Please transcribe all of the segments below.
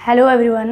Hello everyone,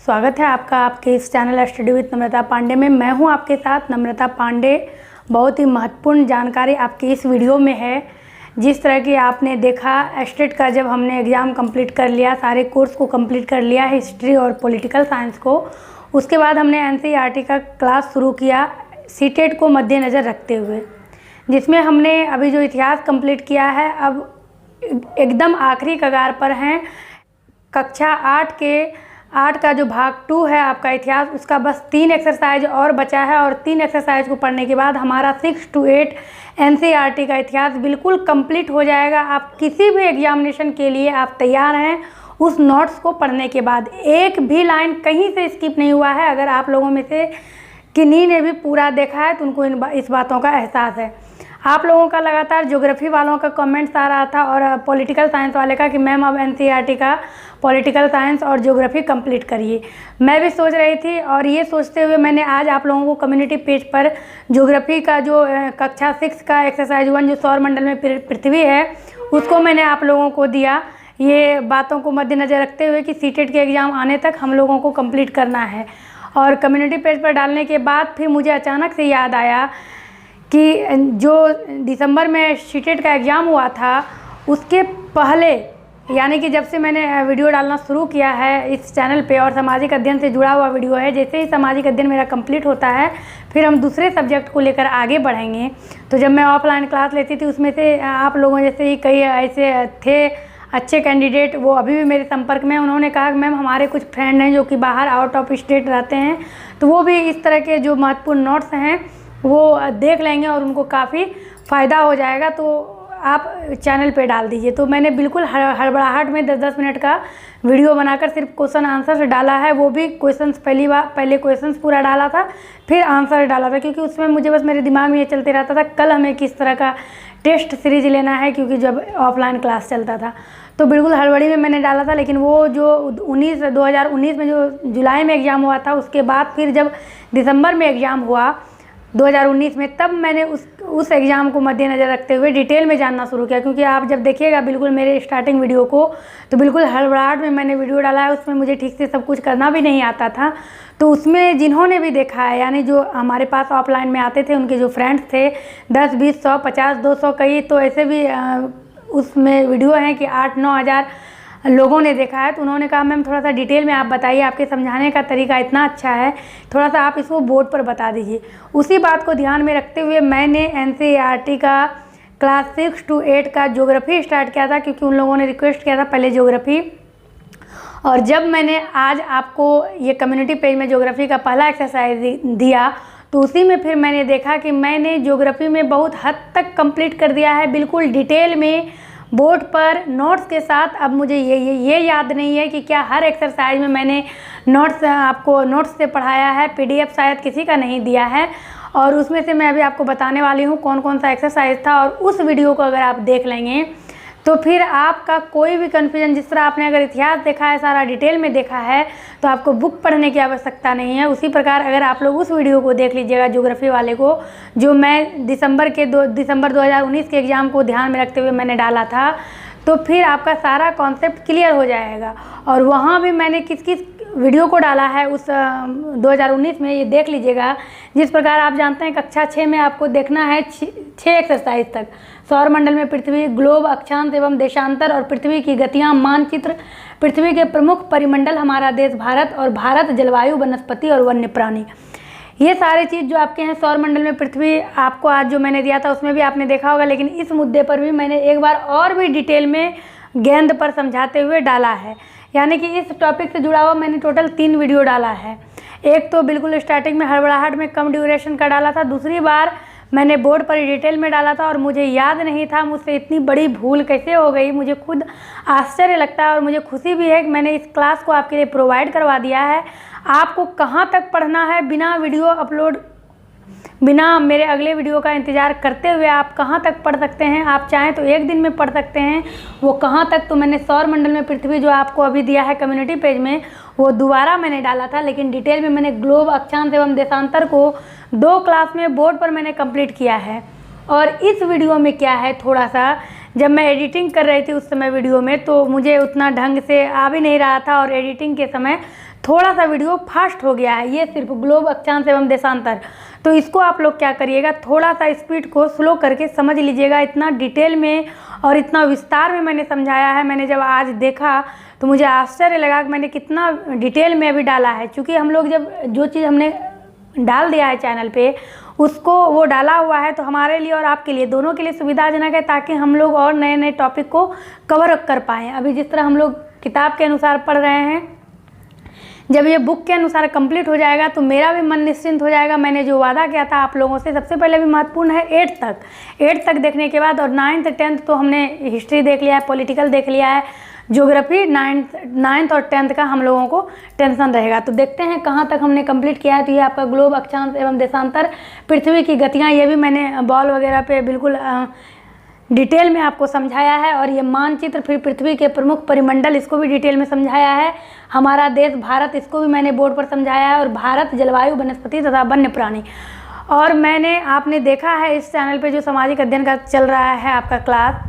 स्वागत है आपका आपके इस चैनल स्टडी विद नम्रता पांडे में। मैं हूं आपके साथ नम्रता पांडे। बहुत ही महत्वपूर्ण जानकारी आपकी इस वीडियो में है। जिस तरह की आपने देखा स्टेट का, जब हमने एग्ज़ाम कंप्लीट कर लिया, सारे कोर्स को कंप्लीट कर लिया, हिस्ट्री और पॉलिटिकल साइंस को, उसके बाद हमने एनसीईआरटी का क्लास शुरू किया सीटेट को मद्देनज़र रखते हुए, जिसमें हमने अभी जो इतिहास कंप्लीट किया है, अब एकदम आखिरी कगार पर हैं। कक्षा 8 का जो भाग 2 है आपका इतिहास, उसका बस 3 एक्सरसाइज और बचा है और 3 एक्सरसाइज को पढ़ने के बाद हमारा 6 to 8 एनसीईआरटी का इतिहास बिल्कुल कंप्लीट हो जाएगा। आप किसी भी एग्जामिनेशन के लिए आप तैयार हैं उस नोट्स को पढ़ने के बाद। एक भी लाइन कहीं से स्किप नहीं हुआ है। अगर आप लोगों में से किन्हीं ने भी पूरा देखा है तो उनको इस बातों का एहसास है। आप लोगों का लगातार ज्योग्राफी वालों का कमेंट्स आ रहा था और पॉलिटिकल साइंस वाले का कि मैम अब एनसीईआरटी का पॉलिटिकल साइंस और ज्योग्राफी कंप्लीट करिए। मैं भी सोच रही थी और ये सोचते हुए मैंने आज आप लोगों को कम्युनिटी पेज पर ज्योग्राफी का जो कक्षा 6 का एक्सरसाइज 1 जो सौर मंडल में पृथ्वी है, उसको मैंने आप लोगों को दिया। ये बातों को मद्देनज़र रखते हुए कि सीटेट के एग्ज़ाम आने तक हम लोगों को कंप्लीट करना है। और कम्युनिटी पेज पर डालने के बाद फिर मुझे अचानक से याद आया कि जो दिसंबर में सीटेट का एग्ज़ाम हुआ था, उसके पहले, यानी कि जब से मैंने वीडियो डालना शुरू किया है इस चैनल पे और सामाजिक अध्ययन से जुड़ा हुआ वीडियो है, जैसे ही सामाजिक अध्ययन मेरा कंप्लीट होता है फिर हम दूसरे सब्जेक्ट को लेकर आगे बढ़ेंगे। तो जब मैं ऑफलाइन क्लास लेती थी, उसमें से आप लोगों जैसे ही कई ऐसे थे अच्छे कैंडिडेट, वो अभी भी मेरे संपर्क में। उन्होंने कहा कि मैम हमारे कुछ फ्रेंड हैं जो कि बाहर आउट ऑफ स्टेट रहते हैं, तो वो भी इस तरह के जो महत्वपूर्ण नोट्स हैं वो देख लेंगे और उनको काफ़ी फ़ायदा हो जाएगा, तो आप चैनल पे डाल दीजिए। तो मैंने बिल्कुल हड़बड़ाहट में 10-10 मिनट का वीडियो बनाकर सिर्फ क्वेश्चन आंसर डाला है। वो भी क्वेश्चंस पहले क्वेश्चंस पूरा डाला था, फिर आंसर डाला था, क्योंकि उसमें मुझे बस मेरे दिमाग में ये चलते रहता था कल हमें किस तरह का टेस्ट सीरीज लेना है, क्योंकि जब ऑफलाइन क्लास चलता था तो बिल्कुल हड़बड़ी में मैंने डाला था। लेकिन वो जो 2019 में जो जुलाई में एग्ज़ाम हुआ था, उसके बाद फिर जब दिसंबर में एग्ज़ाम हुआ 2019 में, तब मैंने उस एग्ज़ाम को मद्देनज़र रखते हुए डिटेल में जानना शुरू किया। क्योंकि आप जब देखिएगा बिल्कुल मेरे स्टार्टिंग वीडियो को, तो बिल्कुल हड़बड़ाहट में मैंने वीडियो डाला है, उसमें मुझे ठीक से सब कुछ करना भी नहीं आता था। तो उसमें जिन्होंने भी देखा है, यानी जो हमारे पास ऑफलाइन में आते थे, उनके जो फ्रेंड्स थे 10, 20, 100, 50, 200, कई तो ऐसे भी उसमें वीडियो हैं कि 8-9 हज़ार लोगों ने देखा है। तो उन्होंने कहा मैम थोड़ा सा डिटेल में आप बताइए, आपके समझाने का तरीका इतना अच्छा है, थोड़ा सा आप इसको बोर्ड पर बता दीजिए। उसी बात को ध्यान में रखते हुए मैंने एनसीईआरटी का क्लास 6 to 8 का ज्योग्राफी स्टार्ट किया था, क्योंकि उन लोगों ने रिक्वेस्ट किया था पहले ज्योग्राफी। और जब मैंने आज आपको ये कम्युनिटी पेज में ज्योग्राफी का पहला एक्सरसाइज दिया, तो उसी में फिर मैंने देखा कि मैंने ज्योग्राफी में बहुत हद तक कंप्लीट कर दिया है, बिल्कुल डिटेल में बोर्ड पर नोट्स के साथ। अब मुझे ये याद नहीं है कि क्या हर एक्सरसाइज में मैंने आपको नोट्स से पढ़ाया है, पीडीएफ शायद किसी का नहीं दिया है। और उसमें से मैं अभी आपको बताने वाली हूँ कौन कौन सा एक्सरसाइज था। और उस वीडियो को अगर आप देख लेंगे तो फिर आपका कोई भी कन्फ्यूजन, जिस तरह आपने अगर इतिहास देखा है, सारा डिटेल में देखा है, तो आपको बुक पढ़ने की आवश्यकता नहीं है। उसी प्रकार अगर आप लोग उस वीडियो को देख लीजिएगा ज्योग्राफी वाले को, जो मैं दिसंबर 2019 के एग्ज़ाम को ध्यान में रखते हुए मैंने डाला था, तो फिर आपका सारा कॉन्सेप्ट क्लियर हो जाएगा। और वहाँ भी मैंने किस किस वीडियो को डाला है उस 2019 में, ये देख लीजिएगा। जिस प्रकार आप जानते हैं कक्षा 6 में आपको देखना है 6 एक्सरसाइज तक, सौर मंडल में पृथ्वी, ग्लोब, अक्षांश एवं देशांतर और पृथ्वी की गतियाँ, मानचित्र, पृथ्वी के प्रमुख परिमंडल, हमारा देश भारत और भारत, जलवायु, वनस्पति और वन्य प्राणी। ये सारे चीज़ जो आपके हैं सौर मंडल में पृथ्वी, आपको आज जो मैंने दिया था उसमें भी आपने देखा होगा। लेकिन इस मुद्दे पर भी मैंने एक बार और भी डिटेल में गेंद पर समझाते हुए डाला है। यानी कि इस टॉपिक से जुड़ा हुआ मैंने टोटल 3 वीडियो डाला है। एक तो बिल्कुल स्टार्टिंग में हड़बड़ाहट में कम ड्यूरेशन का डाला था, दूसरी बार मैंने बोर्ड पर डिटेल में डाला था और मुझे याद नहीं था। मुझसे इतनी बड़ी भूल कैसे हो गई, मुझे खुद आश्चर्य लगता है और मुझे खुशी भी है कि मैंने इस क्लास को आपके लिए प्रोवाइड करवा दिया है। आपको कहाँ तक पढ़ना है, बिना वीडियो अपलोड, बिना मेरे अगले वीडियो का इंतज़ार करते हुए आप कहाँ तक पढ़ सकते हैं। आप चाहें तो एक दिन में पढ़ सकते हैं। वो कहाँ तक, तो मैंने सौर मंडल में पृथ्वी जो आपको अभी दिया है कम्युनिटी पेज में, वो दोबारा मैंने डाला था। लेकिन डिटेल में मैंने ग्लोब, अक्षांश एवं देशांतर को 2 क्लास में बोर्ड पर मैंने कंप्लीट किया है। और इस वीडियो में क्या है, थोड़ा सा जब मैं एडिटिंग कर रही थी उस समय वीडियो में, तो मुझे उतना ढंग से आ भी नहीं रहा था और एडिटिंग के समय थोड़ा सा वीडियो फास्ट हो गया है। ये सिर्फ ग्लोब अक्षांश एवं देशांतर, तो इसको आप लोग क्या करिएगा, थोड़ा सा स्पीड को स्लो करके समझ लीजिएगा। इतना डिटेल में और इतना विस्तार में मैंने समझाया है। मैंने जब आज देखा तो मुझे आश्चर्य लगा कि मैंने कितना डिटेल में अभी डाला है। क्योंकि हम लोग जब जो चीज़ हमने डाल दिया है चैनल पे, उसको वो डाला हुआ है तो हमारे लिए और आपके लिए, दोनों के लिए सुविधाजनक है, ताकि हम लोग और नए नए टॉपिक को कवर कर पाएँ। अभी जिस तरह हम लोग किताब के अनुसार पढ़ रहे हैं, जब ये बुक के अनुसार कंप्लीट हो जाएगा तो मेरा भी मन निश्चिंत हो जाएगा। मैंने जो वादा किया था आप लोगों से, सबसे पहले भी महत्वपूर्ण है 8 तक देखने के बाद, और 9th 10th तो हमने हिस्ट्री देख लिया है, पॉलिटिकल देख लिया है, ज्योग्राफी 9th और 10th का हम लोगों को टेंशन रहेगा। तो देखते हैं कहाँ तक हमने कंप्लीट किया है। तो ये आपका ग्लोब अक्षांश एवं देशांतर, पृथ्वी की गतियाँ, ये भी मैंने बॉल वगैरह पे बिल्कुल डिटेल में आपको समझाया है। और ये मानचित्र, फिर पृथ्वी के प्रमुख परिमंडल, इसको भी डिटेल में समझाया है। हमारा देश भारत, इसको भी मैंने बोर्ड पर समझाया है। और भारत, जलवायु, वनस्पति तथा वन्य प्राणी। और मैंने, आपने देखा है इस चैनल पे जो सामाजिक अध्ययन का चल रहा है आपका क्लास,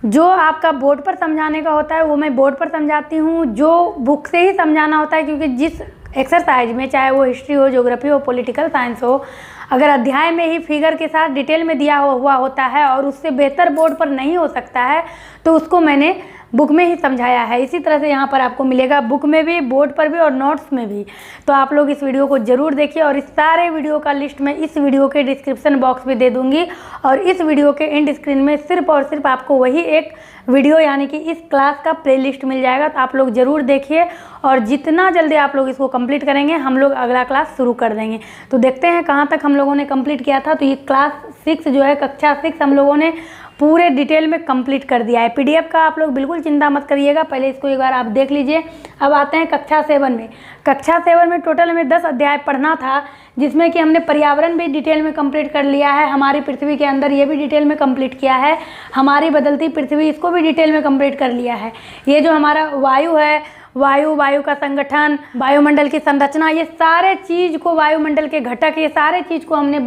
जो आपका बोर्ड पर समझाने का होता है वो मैं बोर्ड पर समझाती हूँ, जो बुक से ही समझाना होता है। क्योंकि जिस एक्सरसाइज में, चाहे वो हिस्ट्री हो, ज्योग्राफी हो, पॉलिटिकल साइंस हो, अगर अध्याय में ही फिगर के साथ डिटेल में दिया हुआ होता है और उससे बेहतर बोर्ड पर नहीं हो सकता है, तो उसको मैंने बुक में ही समझाया है। इसी तरह से यहाँ पर आपको मिलेगा, बुक में भी, बोर्ड पर भी और नोट्स में भी। तो आप लोग इस वीडियो को ज़रूर देखिए। और इस सारे वीडियो का लिस्ट मैं इस वीडियो के डिस्क्रिप्शन बॉक्स में दे दूँगी। और इस वीडियो के एंड स्क्रीन में सिर्फ और सिर्फ आपको वही एक वीडियो, यानी कि इस क्लास का प्लेलिस्ट मिल जाएगा। तो आप लोग ज़रूर देखिए, और जितना जल्दी आप लोग इसको कंप्लीट करेंगे, हम लोग अगला क्लास शुरू कर देंगे। तो देखते हैं कहाँ तक हम लोगों ने कंप्लीट किया था। तो ये क्लास 6 जो है, कक्षा 6 हम लोगों ने पूरे डिटेल में कंप्लीट कर दिया है। पीडीएफ का आप लोग बिल्कुल चिंता मत करिएगा, पहले इसको एक बार आप देख लीजिए। अब आते हैं कक्षा 7 में। कक्षा 7 में टोटल हमें 10 अध्याय पढ़ना था, जिसमें कि हमने पर्यावरण भी डिटेल में कंप्लीट कर लिया है। हमारी पृथ्वी के अंदर ये भी डिटेल में कंप्लीट किया है। हमारी बदलती पृथ्वी, इसको भी डिटेल में कंप्लीट कर लिया है। ये जो हमारा वायु है, वायु का संगठन, वायुमंडल की संरचना, ये सारे चीज़ को, वायुमंडल के घटक, ये सारे चीज़ को हमने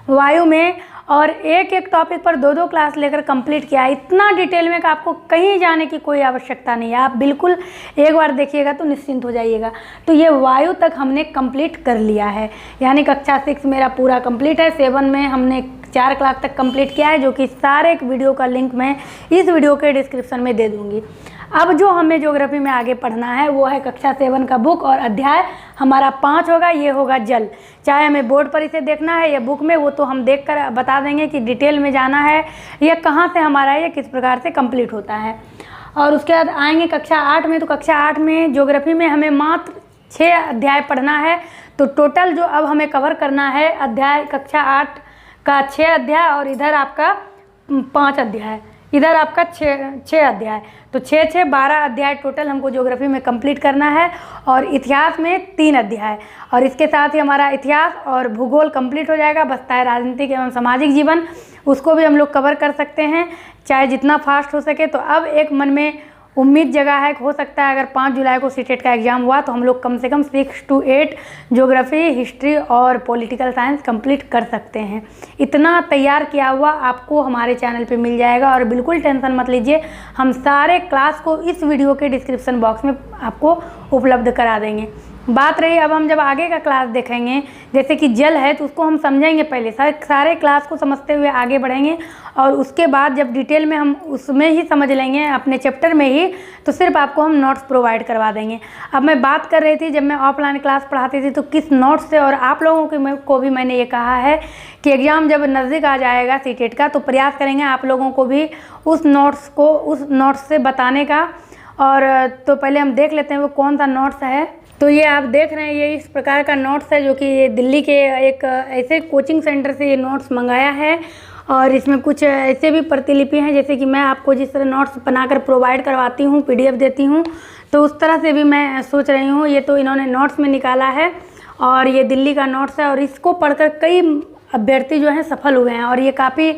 वायु में और एक एक टॉपिक पर 2-2 क्लास लेकर कंप्लीट किया है। इतना डिटेल में कि आपको कहीं जाने की कोई आवश्यकता नहीं है। आप बिल्कुल एक बार देखिएगा तो निश्चिंत हो जाइएगा। तो ये वायु तक हमने कंप्लीट कर लिया है, यानी कक्षा 6 मेरा पूरा कंप्लीट है। 7 में हमने 4 क्लास तक कंप्लीट किया है, जो कि सारे वीडियो का लिंक मैं इस वीडियो के डिस्क्रिप्शन में दे दूँगी। अब जो हमें ज्योग्राफी में आगे पढ़ना है वो है कक्षा 7 का बुक, और अध्याय हमारा 5 होगा, ये होगा जल। चाहे हमें बोर्ड पर इसे देखना है या बुक में, वो तो हम देखकर बता देंगे कि डिटेल में जाना है या कहाँ से हमारा ये किस प्रकार से कंप्लीट होता है। और उसके बाद आएंगे कक्षा 8 में। तो कक्षा 8 में ज्योग्राफी में हमें मात्र 6 अध्याय पढ़ना है। तो टोटल जो अब हमें कवर करना है अध्याय, कक्षा 8 का 6 अध्याय, और इधर आपका 5 अध्याय, इधर आपका 6 अध्याय। तो 6 12 अध्याय टोटल हमको ज्योग्राफी में कंप्लीट करना है। और इतिहास में 3 अध्याय, और इसके साथ ही हमारा इतिहास और भूगोल कंप्लीट हो जाएगा। बचता है राजनीतिक एवं सामाजिक जीवन, उसको भी हम लोग कवर कर सकते हैं, चाहे जितना फास्ट हो सके। तो अब एक मन में उम्मीद जगह है, हो सकता है अगर 5 जुलाई को सीटेट का एग्ज़ाम हुआ तो हम लोग कम से कम 6 to 8 ज्योग्राफी, हिस्ट्री और पॉलिटिकल साइंस कंप्लीट कर सकते हैं। इतना तैयार किया हुआ आपको हमारे चैनल पे मिल जाएगा। और बिल्कुल टेंशन मत लीजिए, हम सारे क्लास को इस वीडियो के डिस्क्रिप्शन बॉक्स में आपको उपलब्ध करा देंगे। बात रही, अब हम जब आगे का क्लास देखेंगे, जैसे कि जल है, तो उसको हम समझेंगे पहले, सारे क्लास को समझते हुए आगे बढ़ेंगे। और उसके बाद जब डिटेल में हम उसमें ही समझ लेंगे अपने चैप्टर में ही, तो सिर्फ आपको हम नोट्स प्रोवाइड करवा देंगे। अब मैं बात कर रही थी, जब मैं ऑफलाइन क्लास पढ़ाती थी तो किस नोट्स से, और आप लोगों को भी मैंने ये कहा है कि एग्ज़ाम जब नज़दीक आ जाएगा सीटेट का, तो प्रयास करेंगे आप लोगों को भी उस नोट्स से बताने का। और तो पहले हम देख लेते हैं वो कौन सा नोट्स है। तो ये आप देख रहे हैं, ये इस प्रकार का नोट्स है, जो कि ये दिल्ली के एक ऐसे कोचिंग सेंटर से ये नोट्स मंगाया है। और इसमें कुछ ऐसे भी प्रतिलिपि हैं, जैसे कि मैं आपको जिस तरह नोट्स बनाकर प्रोवाइड करवाती हूँ, PDF देती हूँ, तो उस तरह से भी मैं सोच रही हूँ। ये तो इन्होंने नोट्स में निकाला है, और ये दिल्ली का नोट्स है, और इसको पढ़कर कई अभ्यर्थी जो हैं सफल हुए हैं। और ये काफ़ी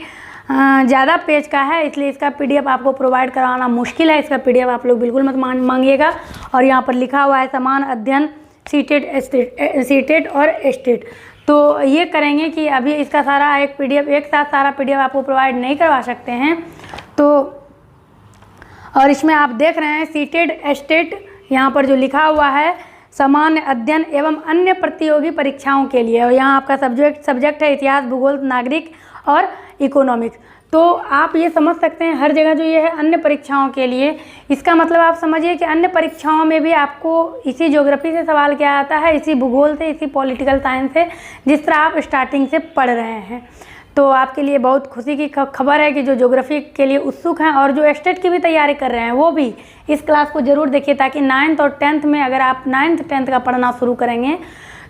ज़्यादा पेज का है, इसलिए इसका PDF आपको प्रोवाइड कराना मुश्किल है। इसका PDF आप लोग बिल्कुल मत मांगिएगा। और यहाँ पर लिखा हुआ है समान अध्ययन सीटेट और स्टेट। तो ये करेंगे कि अभी इसका सारा एक साथ सारा PDF आपको प्रोवाइड नहीं करवा सकते हैं। तो और इसमें आप देख रहे हैं सीटेड एस्टेट यहाँ पर जो लिखा हुआ है सामान्य अध्ययन एवं अन्य प्रतियोगी परीक्षाओं के लिए, और यहाँ आपका सब्जेक्ट है इतिहास, भूगोल, नागरिक और इकोनॉमिक्स। तो आप ये समझ सकते हैं हर जगह जो ये है अन्य परीक्षाओं के लिए, इसका मतलब आप समझिए कि अन्य परीक्षाओं में भी आपको इसी ज्योग्राफी से सवाल किया जाता है, इसी भूगोल से, इसी पॉलिटिकल साइंस से, जिस तरह आप स्टार्टिंग से पढ़ रहे हैं। तो आपके लिए बहुत खुशी की खबर है कि जो ज्योग्राफी के लिए उत्सुक हैं और जो स्टेट की भी तैयारी कर रहे हैं वो भी इस क्लास को ज़रूर देखिए, ताकि 9th और 10th में अगर आप 9th 10th का पढ़ना शुरू करेंगे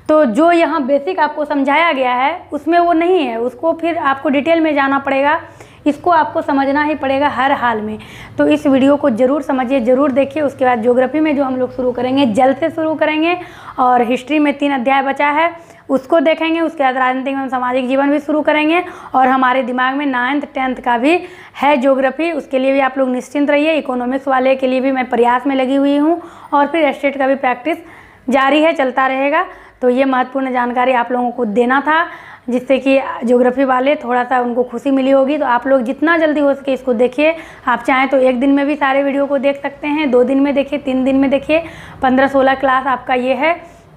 तो जो यहाँ बेसिक आपको समझाया गया है उसमें वो नहीं है, उसको फिर आपको डिटेल में जाना पड़ेगा, इसको आपको समझना ही पड़ेगा हर हाल में। तो इस वीडियो को ज़रूर समझिए, ज़रूर देखिए। उसके बाद ज्योग्राफी में जो हम लोग शुरू करेंगे जल्द से शुरू करेंगे, और हिस्ट्री में 3 अध्याय बचा है उसको देखेंगे। उसके बाद राजनीतिक एवं सामाजिक जीवन भी शुरू करेंगे, और हमारे दिमाग में 9th 10th का भी है ज्योग्राफी, उसके लिए भी आप लोग निश्चिंत रहिए। इकोनॉमिक्स वाले के लिए भी मैं प्रयास में लगी हुई हूँ, और फिर स्टेट का भी प्रैक्टिस जारी है, चलता रहेगा। तो ये महत्वपूर्ण जानकारी आप लोगों को देना था, जिससे कि ज्योग्राफी वाले थोड़ा सा उनको खुशी मिली होगी। तो आप लोग जितना जल्दी हो सके इसको देखिए। आप चाहें तो 1 दिन में भी सारे वीडियो को देख सकते हैं, 2 दिन में देखिए, 3 दिन में देखिए। 15-16 क्लास आपका ये है,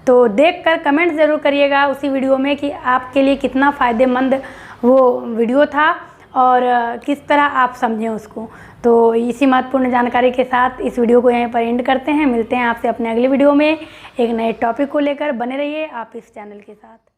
तो देखकर कमेंट ज़रूर करिएगा उसी वीडियो में कि आपके लिए कितना फ़ायदेमंद वो वीडियो था और किस तरह आप समझें उसको। तो इसी महत्वपूर्ण जानकारी के साथ इस वीडियो को यहीं पर एंड करते हैं। मिलते हैं आपसे अपने अगले वीडियो में एक नए टॉपिक को लेकर। बने रहिए आप इस चैनल के साथ।